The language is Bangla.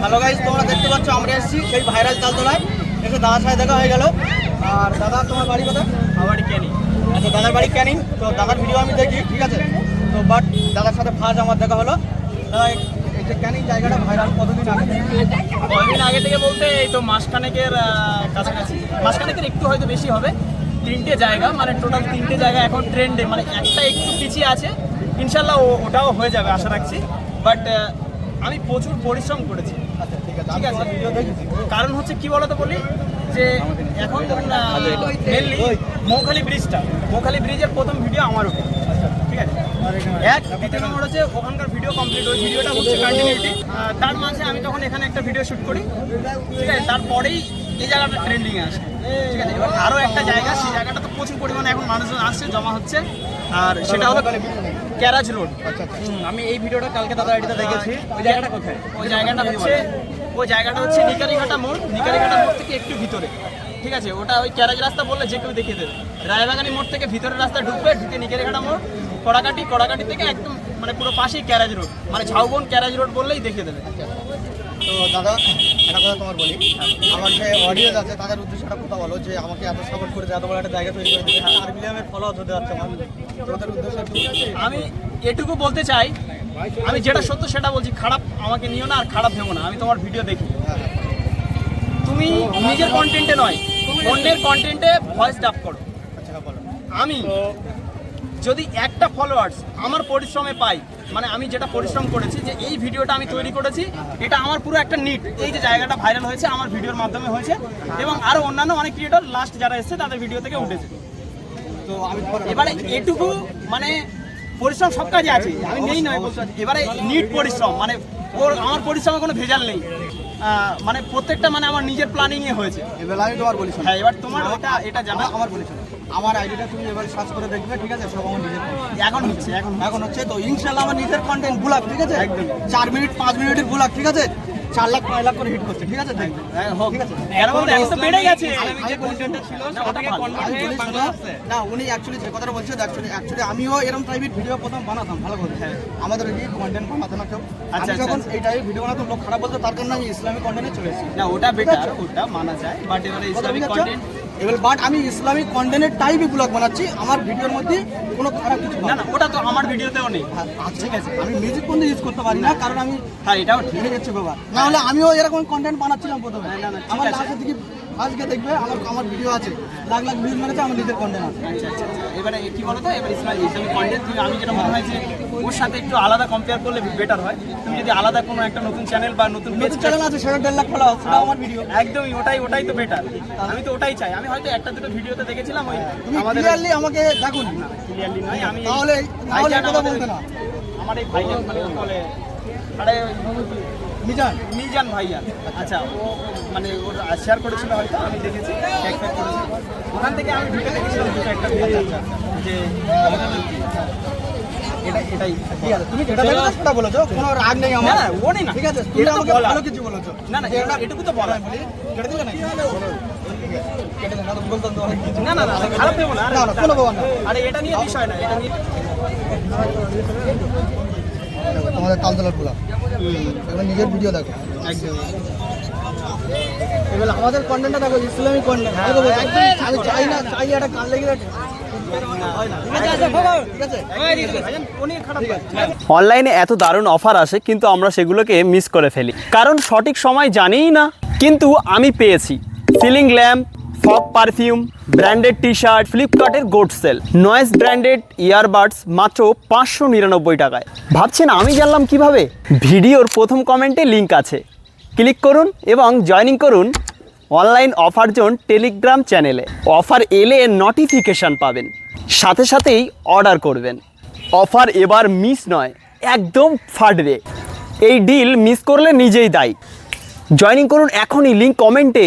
হ্যালো গাইস, তোমরা দেখতে পাচ্ছ আমরা এসেছি সেই ভাইরাল তালতলায়। এসে দাদার সাথে দেখা হয়ে গেল। আর দাদা, তোমার বাড়ি কোথায়? আমার বাড়ি ক্যানিং। আচ্ছা, দাদার বাড়ি ক্যানিং। তো দাদার ভিডিও আমি দেখি, ঠিক আছে। তো বাট দাদার সাথে ফার্স্ট আমার দেখা হলো। দাদা, এই যে ক্যানিং জায়গাটা ভাইরাল কতদিন আগে? কয়েকদিন আগে থেকে বলতে এই তো মাসখানেকের কাছাকাছি, মাসখানেকের একটু হয়তো বেশি হবে। 3টে জায়গা, মানে টোটাল 3টে জায়গা এখন ট্রেন্ডে, মানে একটা একটু পিছিয়ে আছে। ইনশাল্লাহ ওটাও হয়ে যাবে আশা রাখছি। বাট আমি প্রচুর পরিশ্রম করেছি। আচ্ছা, ঠিক আছে, ঠিক আছে। ভিডিও দেখেছি। কারণ হচ্ছে কি বলতো বলি, যে এখন মেনলি মৌখালি ব্রিজের প্রথম ভিডিও আমার ওঠে। ঠিক আছে, দ্বিতীয় নম্বর হচ্ছে ওখানকার ভিডিও কমপ্লিট, ওই ভিডিওটা হচ্ছে কন্টিনিউটি। তার মাঝে আমি তখন এখানে একটা ভিডিও শ্যুট করি, ঠিক আছে। তারপরেই এই জায়গাটা ট্রেন্ডিংয়ে আসে, ঠিক আছে। এবার আরও একটা জায়গা, সেই জায়গাটা তো প্রচুর পরিমাণে এখন মানুষজন আসছে, জমা হচ্ছে। আর সেটা হলো ক্যারাজ রোড। আমি এই ভিডিওটা কালকে দাদা আইডিতে দেখেছি। ওই জায়গাটা কোথায়? ওই জায়গাটা হচ্ছে নিকারিঘাটা মোড় থেকে একটু ভিতরে, ঠিক আছে। ওটা ওই ক্যারাজ রাস্তা বললে যে কেউ দেখিয়ে দেবে। রায়বাগানি মোড় থেকে ভিতরের রাস্তা ঢুকে নিকারিঘাটা মোড়, কড়াকাটি থেকে একদম মানে পুরো পাশেই ক্যারাজ রোড, মানে ঝাউবন ক্যারাজ রোড বললেই দেখিয়ে দেবে। তো দাদা, একটা কথা তোমার বলি, আমার যে অডিয়েন্স আছে তাদের উদ্দেশ্যে একটা কথা বলো, যে আমাকে এত সাপোর্ট করে এত বড় একটা জায়গা তৈরি করে দিয়েছে, 4 মিলিয়নের ফলোয়ার হতে যাচ্ছে আমার। তোদের উদ্দেশ্যে আমি এটুকু বলতে চাই, আমি যেটা সত্য সেটা বলছি। খারাপ আমাকে নিও না, আর খারাপ ভেবো না। আমি তোমার ভিডিও দেখি, তুমি নিজের কন্টেন্টে নয়, অন্যের কন্টেন্টে ভয়েস ডাব করো। আমি যদি একটা ফলোয়ার্স আমার পরিশ্রমে পাই, মানে আমি যেটা পরিশ্রম করেছি, যে এই ভিডিওটা আমি তৈরি করেছি, এটা আমার পুরো একটা নিট। এই যে জায়গাটা ভাইরাল হয়েছে আমার ভিডিওর মাধ্যমে হয়েছে, এবং আরও অন্যান্য অনেক ক্রিয়েটর লাস্ট যারা এসেছে তাদের ভিডিও থেকে উঠেছে। তো আমি এবারে এটুকু মানে পরিশ্রম সব কাজে আছে, আমি নেই নয় বলতে পারছি। এবারে নিট পরিশ্রম, মানে আমার পরিশ্রমে কোনো ভেজাল নেই, মানে প্রত্যেকটা মানে আমার নিজের প্ল্যানিংয়ে হয়েছে। এবার আমি তোমার বলি, হ্যাঁ, এবার তোমার এটা জানা আমার বলি, আমার আইডিটা তুমি এবার সার্চ করে দেখবে, ঠিক আছে। সব আমার নিজের এখন হচ্ছে। তো ইনশাআল্লাহ আমার নিজের কন্টেন্ট ব্লগ, ঠিক আছে। একদম 4 মিনিট 5 মিনিটের ব্লগ, ঠিক আছে। 4 লাখ 5 লাখ করে হিট করছে, ঠিক আছে। দেখবে, ঠিক আছে। বেড়ে গেছে না, উনি অ্যাকচুয়ালি যে কথাটা বলছে, অ্যাকচুয়ালি আমিও এরকম টাইপের ভিডিও প্রথম বানাতাম ভালো করে। আমাদের এই কন্টেন্ট বানাতো না কেউ। আমি যখন এই টাইপের ভিডিও বানাতাম, লোক খারাপ বলতো, তার জন্য আমি ইসলামিক কন্টেন্টে চলে এসেছি। না, ওটা বেটার, ওটা মানা যায়। বাট এবারে ইসলামিক কন্টেন্ট, বাট আমি ইসলামিক কন্টেন্টের টাইপই ব্লগ বানাচ্ছি। আমার ভিডিওর মধ্যে কোনো খারাপ কিছু না, ওটা তো আমার ভিডিওতেও নেই। ঠিক আছে, আমি মিউজিক বন্ধু ইউজ করতে পারি না, কারণ আমি এটাও ঠিক আছে বাবা। না হলে আমিও এরকম কন্টেন্ট বানাচ্ছিলাম প্রথমে। আমার লাস্টের দিকে আজকে দেখবে আমার ভিডিও আছে, লাখ লাখ ভিউজ মেরেছে, আমার নিজের কন্টেন্ট আছে। আচ্ছা। এবারে কি বলতো, এবার ইসলামিক কন্টেন্ট আমি যেটা মনে হয় যে ওর সাথে একটু আলাদা কম্পেয়ার করলে বেটার হয়। তুমি যদি আলাদা কোনো একটা নতুন চ্যানেল বা নতুন চ্যানেল আছে, সেটা 1.5 লাখ ফলোয়ার, সেটা আমার ভিডিও। একদমই ওটাই তো বেটার। আমি তো ওটাই চাই। আমি হয়তো একটা দুটো ভিডিওতে দেখেছিলাম, ওই আমাদের ক্লিয়ারলি আমাকে দেখুন। ক্লিয়ারলি নয়, আমি তাহলে কথা বলতে না। আমার এই ভাইজান মানে বলে, আরে মিজান ভাইয়া। আচ্ছা, ও মানে ওর শেয়ার করেছিল, হয়তো আমি দেখেছি, ট্যাগ করেছি। ওখান থেকে আমি ভিডিও দেখেছিলাম দুটো একটা যে এটাই ঠিক আছে। তুমি যেটা দেখো সেটা বলেছো, কোনো রাগ নেই আমার। না, ও নেই না, ঠিক আছে। তুমি আমাকে ভালো কিছু বলেছো। না, এটুকু তো বলা বলি, কেটে দিলে নাকি? কেটে দেন, বলতাম তো অনেক কিছু। না, খারাপ দেবো না, কোনো ব্যাপার না। আরে এটা নিয়ে বিষয় না, এটা নিয়ে আমাদের তালতলার ব্লগ, এবার নিজের ভিডিও দেখো। একদম। এবার আমাদের কন্টেন্টটা দেখো, ইসলামিক কন্টেন্ট। আমি চাই একটা কান লেগে অনলাইনে এত দারুণ অফার আসে, কিন্তু আমরা সেগুলোকে মিস করে ফেলি, কারণ সঠিক সময় জানিই না। কিন্তু আমি পেয়েছি ceiling lamp, fog perfume, branded T shirt, ফ্লিপকার্টের গোড সেল, নয়েজ ব্র্যান্ডেড ইয়ারবাডস মাত্র 599 টাকায়। ভাবছেন আমি জানলাম কিভাবে? ভিডিওর প্রথম কমেন্টে লিঙ্ক আছে, ক্লিক করুন এবং জয়েনিং করুন অনলাইন অফার জোন টেলিগ্রাম চ্যানেলে। অফার এলে নোটিফিকেশান পাবেন, সাথে সাথেই অর্ডার করবেন। অফার এবার মিস নয়, একদম ফাটবে। এই ডিল মিস করলে নিজেই দায়ী। জয়েনিং করুন এখনই, লিঙ্ক কমেন্টে।